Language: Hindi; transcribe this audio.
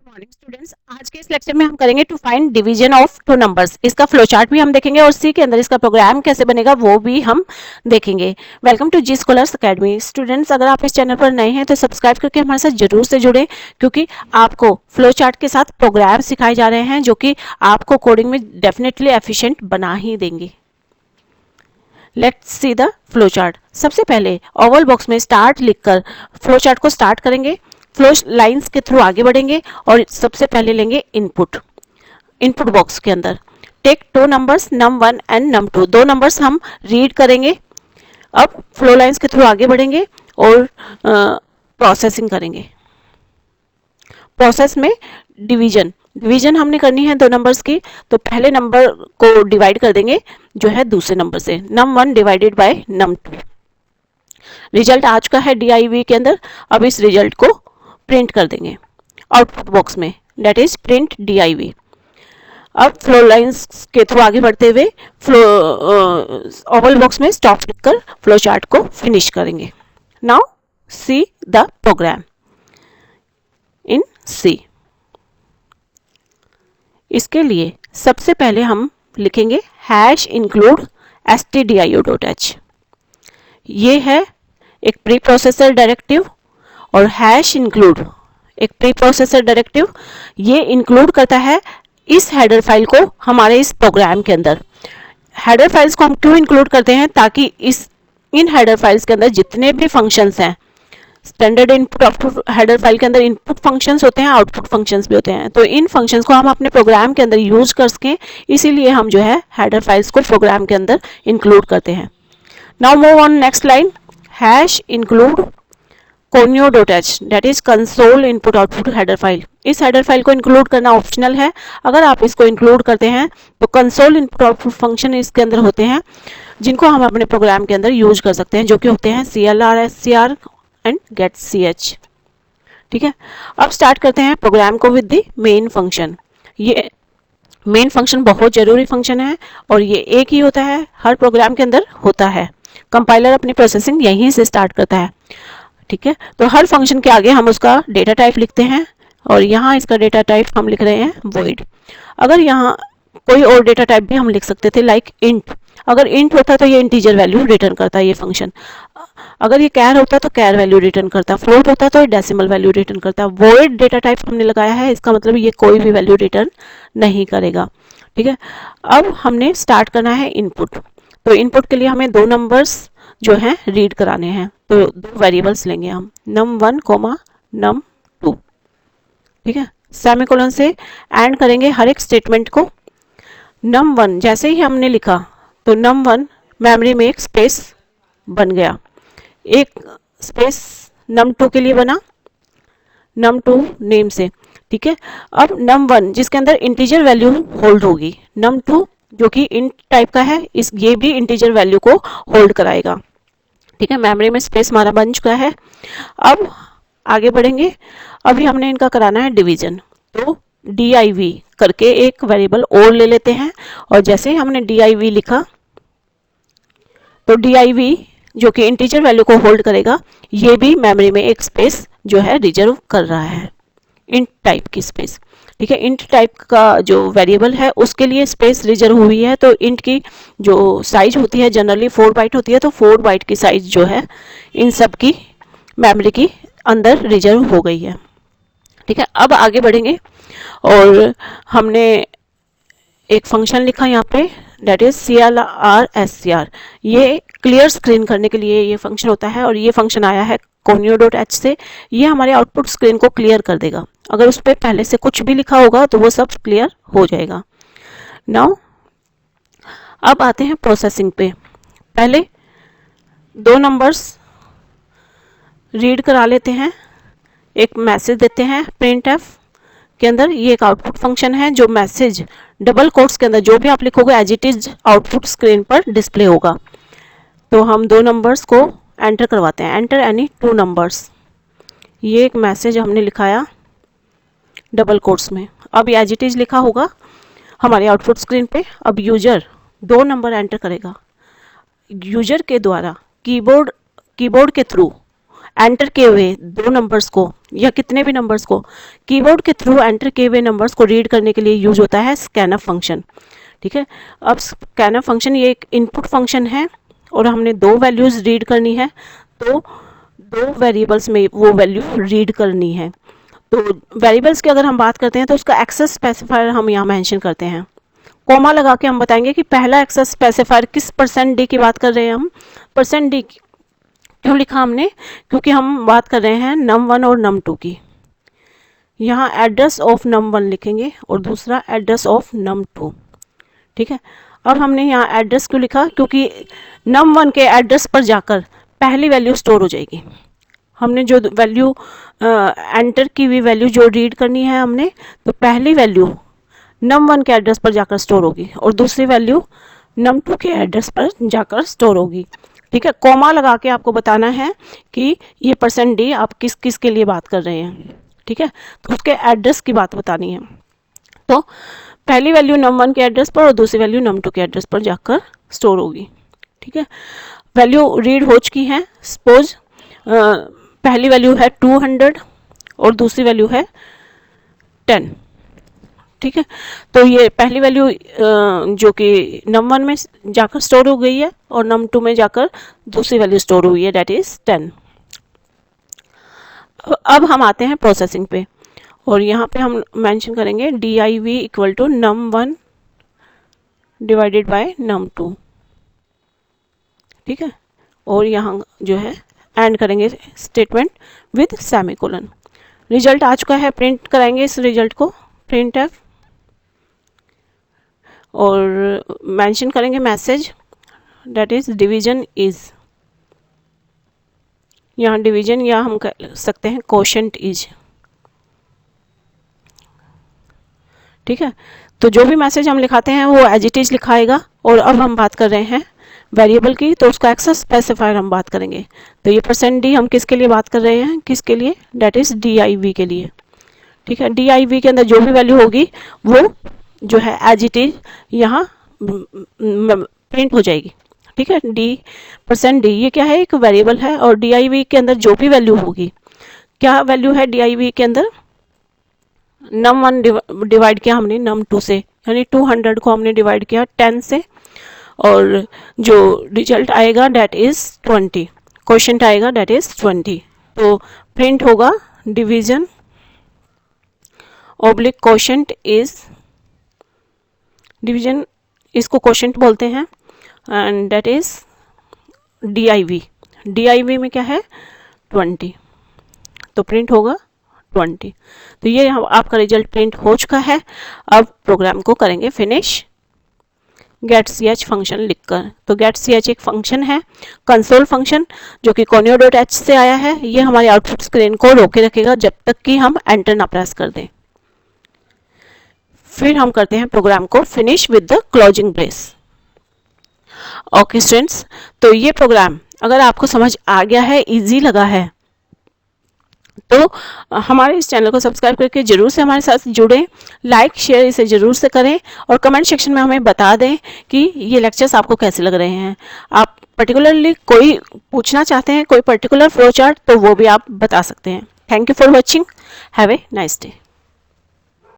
मॉर्निंग स्टूडेंट्स, आज के इस लेक्चर में हम करेंगे to find division of two numbers. इसका फ्लो चार्ट भी हम देखेंगे और सी के अंदर इसका प्रोग्राम कैसे बनेगा वो भी हम देखेंगे। Welcome to G Scholars Academy. Students, अगर आप इस चैनल पर नए हैं तो सब्सक्राइब करके हमारे साथ जरूर से जुड़े, क्योंकि आपको फ्लो चार्ट के साथ प्रोग्राम सिखाए जा रहे हैं जो कि आपको कोडिंग में डेफिनेटली एफिशिएंट बना ही देंगे। Let's see the flow chart. सबसे पहले ओवल बॉक्स में स्टार्ट लिखकर फ्लो चार्ट को स्टार्ट करेंगे। फ्लो लाइंस के थ्रू आगे बढ़ेंगे और सबसे पहले लेंगे इनपुट। इनपुट बॉक्स के अंदर take two numbers num1 and num2, दो नंबर्स हम रीड करेंगे। अब फ्लो लाइंस के थ्रू आगे बढ़ेंगे और प्रोसेसिंग करेंगे। प्रोसेस में डिवीजन डिवीजन हमने करनी है दो नंबर्स की, तो पहले नंबर को डिवाइड कर देंगे जो है दूसरे नंबर से, num1 divided by num2। Result आ चुका है DIV के अंदर। अब इस रिजल्ट को प्रिंट कर देंगे आउटपुट बॉक्स में, दैट इज प्रिंट DIV। अब फ्लो लाइंस के थ्रू आगे बढ़ते हुए फ्लो ओवल बॉक्स में स्टॉप लिखकर फ्लो चार्ट को फिनिश करेंगे। नाउ सी द प्रोग्राम इन सी। इसके लिए सबसे पहले हम लिखेंगे हैश इंक्लूड stdio.h। ये है एक प्री प्रोसेसर डायरेक्टिव और हैश इंक्लूड एक प्री प्रोसेसर डायरेक्टिव। ये इंक्लूड करता है इस हेडर फाइल को हमारे इस प्रोग्राम के अंदर। हेडर फाइल्स को हम क्यों इंक्लूड करते हैं? ताकि इन हेडर फाइल्स के अंदर जितने भी फंक्शंस हैं, standard input output header file के अंदर इनपुट फंक्शंस होते हैं, आउटपुट फंक्शंस भी होते हैं, तो इन फंक्शंस को हम अपने प्रोग्राम के अंदर यूज कर सकें, इसीलिए हम जो है हेडर फाइल्स को प्रोग्राम के अंदर इंक्लूड करते हैं। Now move on next line, hash include conio.h, that is console input output header file. इस हेडर फाइल को इंक्लूड करना ऑप्शनल है। अगर आप इसको इंक्लूड करते हैं तो कंसोल इनपुट आउटपुट फंक्शन इसके अंदर होते हैं जिनको हम अपने प्रोग्राम के अंदर यूज कर सकते हैं, जो कि होते हैं CLR, SCR एंड getch। ठीक है, अब स्टार्ट करते हैं प्रोग्राम को विद द मेन फंक्शन। ये मेन फंक्शन बहुत जरूरी फंक्शन है और ये एक ही होता है, हर प्रोग्राम के अंदर होता है। कंपाइलर अपनी प्रोसेसिंग यहीं से स्टार्ट करता है। ठीक है, तो हर फंक्शन के आगे हम उसका डेटा टाइप लिखते हैं और यहाँ इसका डेटा टाइप हम लिख रहे हैं void। अगर यहाँ कोई और डेटा टाइप भी हम लिख सकते थे, लाइक int। अगर int होता तो ये इंटीजर वैल्यू रिटर्न करता ये फंक्शन। अगर ये कैर होता तो कैर वैल्यू रिटर्न करता, फ्लोट होता तो ये डेसिमल वैल्यू रिटर्न करता। void डेटा टाइप हमने लगाया है, इसका मतलब ये कोई भी वैल्यू रिटर्न नहीं करेगा। ठीक है, अब हमने स्टार्ट करना है इनपुट। तो इनपुट के लिए हमें दो नंबर्स जो हैं रीड कराने हैं, तो दो वेरिएबल्स लेंगे हम, num1 num2। ठीक है, सेमीकोलन से एंड करेंगे हर एक स्टेटमेंट को। num1 जैसे ही हमने लिखा तो num1 मेमोरी में एक स्पेस बन गया, एक स्पेस num2 के लिए बना, num2 नेम से। ठीक है, अब num1 जिसके अंदर इंटीजर वैल्यू होल्ड होगी, num2 जो कि इंट टाइप का है, इस ये भी इंटीजर वैल्यू को होल्ड कराएगा। ठीक है, मेमोरी में स्पेस हमारा बन चुका है। अब आगे बढ़ेंगे। अभी हमने इनका कराना है डिवीजन, तो DIV करके एक वेरिएबल और ले लेते हैं और जैसे ही हमने DIV लिखा तो DIV जो कि इंटीजर वैल्यू को होल्ड करेगा, ये भी मेमोरी में एक स्पेस जो है रिजर्व कर रहा है, इंट टाइप की स्पेस। ठीक है, इंट टाइप का जो वेरिएबल है उसके लिए स्पेस रिजर्व हुई है, तो इंट की जो साइज होती है जनरली 4 बाइट होती है, तो 4 बाइट की साइज जो है इन सब की मेमोरी की अंदर रिजर्व हो गई है। ठीक है, अब आगे बढ़ेंगे और हमने एक फंक्शन लिखा यहाँ पे, दैट इज CLR SCR। ये क्लियर स्क्रीन करने के लिए ये फंक्शन होता है और ये फंक्शन आया है conio.h से। ये हमारे आउटपुट स्क्रीन को क्लियर कर देगा। अगर उस पर पहले से कुछ भी लिखा होगा तो वो सब क्लियर हो जाएगा। नाउ अब आते हैं प्रोसेसिंग पे। पहले दो नंबर्स रीड करा लेते हैं, एक मैसेज देते हैं printf के अंदर। ये एक आउटपुट फंक्शन है जो मैसेज डबल कोट्स के अंदर जो भी आप लिखोगे as it is output screen पर डिस्प्ले होगा। तो हम दो नंबर्स को एंटर करवाते हैं, एंटर एनी टू नंबर्स। ये एक मैसेज हमने लिखाया डबल कोट्स में, अब एज इट इज लिखा होगा हमारे आउटपुट स्क्रीन पे। अब यूजर दो नंबर एंटर करेगा, यूजर के द्वारा कीबोर्ड के थ्रू एंटर किए हुए 2 नंबर्स को या कितने भी नंबर्स को कीबोर्ड के थ्रू एंटर किए हुए नंबर्स को रीड करने के लिए यूज होता है स्कैनफ फंक्शन। ठीक है, अब स्कैनफ फंक्शन ये एक इनपुट फंक्शन है और हमने 2 वैल्यूज रीड करनी है, तो 2 वेरिएबल्स में वो वैल्यू रीड करनी है। तो वेरिएबल्स की अगर हम बात करते हैं तो उसका एक्सेस स्पेसिफायर हम यहाँ मेंशन करते हैं। कॉमा लगा के हम बताएंगे कि पहला एक्सेस स्पेसिफायर किस %d की बात कर रहे हैं हम। %d क्यों लिखा हमने, क्योंकि हम बात कर रहे हैं num1 और num2 की। यहाँ एड्रेस ऑफ num1 लिखेंगे और दूसरा एड्रेस ऑफ num2। ठीक है, अब हमने यहाँ एड्रेस क्यों लिखा, क्योंकि num1 के एड्रेस पर जाकर पहली वैल्यू स्टोर हो जाएगी। हमने जो वैल्यू एंटर की हुई वैल्यू जो रीड करनी है हमने, तो पहली वैल्यू num1 के एड्रेस पर जाकर स्टोर होगी और दूसरी वैल्यू num2 के एड्रेस पर जाकर स्टोर होगी। ठीक है, कॉमा लगा के आपको बताना है कि ये %d आप किस किस के लिए बात कर रहे हैं। ठीक है, तो उसके एड्रेस की बात बतानी है। तो पहली वैल्यू num1 के एड्रेस पर और दूसरी वैल्यू num2 के एड्रेस पर जाकर स्टोर होगी। ठीक है, वैल्यू रीड हो चुकी है। सपोज पहली वैल्यू है 200 और दूसरी वैल्यू है 10। ठीक है, तो ये पहली वैल्यू जो कि num1 में जाकर स्टोर हो गई है और num2 में जाकर दूसरी वैल्यू स्टोर हुई है, दैट इज 10। अब हम आते हैं प्रोसेसिंग पे और यहाँ पे हम मेंशन करेंगे div equal to num1 divided by num2। ठीक है, और यहाँ जो है एंड करेंगे स्टेटमेंट विद सेमीकोलन। रिजल्ट आ चुका है, प्रिंट कराएंगे इस रिजल्ट को, प्रिंट एफ, और मेंशन करेंगे message that is division is. यहाँ डिवीजन या हम कह सकते हैं कोशेंट इज। ठीक है, तो जो भी मैसेज हम लिखाते हैं वो एज इट इज लिखाएगा। और अब हम बात कर रहे हैं वेरिएबल की, तो उसका एक्सेस स्पेसिफायर हम बात करेंगे। तो ये %d हम किसके लिए बात कर रहे हैं, किसके लिए, दैट इज div के लिए। ठीक है, div के अंदर जो भी वैल्यू होगी वो जो है एज इट इज यहाँ प्रिंट हो जाएगी। ठीक है, %d ये क्या है, एक वेरिएबल है और div के अंदर जो भी वैल्यू होगी, क्या वैल्यू है div के अंदर, num1 डिवाइड किया हमने num2 से, यानी 200 को हमने डिवाइड किया 10 से और जो रिजल्ट आएगा दैट इज 20, क्वोशेंट आएगा दैट इज 20। तो प्रिंट होगा division oblique quotient is, division इसको क्वोशेंट बोलते हैं, एंड दैट इज div में क्या है 20, तो प्रिंट होगा 20। तो ये आपका रिजल्ट प्रिंट हो चुका है। अब प्रोग्राम को करेंगे फिनिश getch फंक्शन लिखकर। तो getch एक फंक्शन है, कंसोल फंक्शन, जो कि conio.h से आया है। ये हमारी आउटपुट स्क्रीन को रोके रखेगा जब तक कि हम एंटर ना प्रेस कर दें। फिर हम करते हैं प्रोग्राम को finish with the closing brace. Okay students, तो ये प्रोग्राम अगर आपको समझ आ गया है, इजी लगा है, तो हमारे इस चैनल को सब्सक्राइब करके जरूर से हमारे साथ जुड़ें, लाइक शेयर इसे जरूर से करें और कमेंट सेक्शन में हमें बता दें कि ये लेक्चर्स आपको कैसे लग रहे हैं। आप पर्टिकुलरली कोई पूछना चाहते हैं, कोई पर्टिकुलर फ्लो चार्ट, तो वो भी आप बता सकते हैं। Thank you for watching, have a nice day.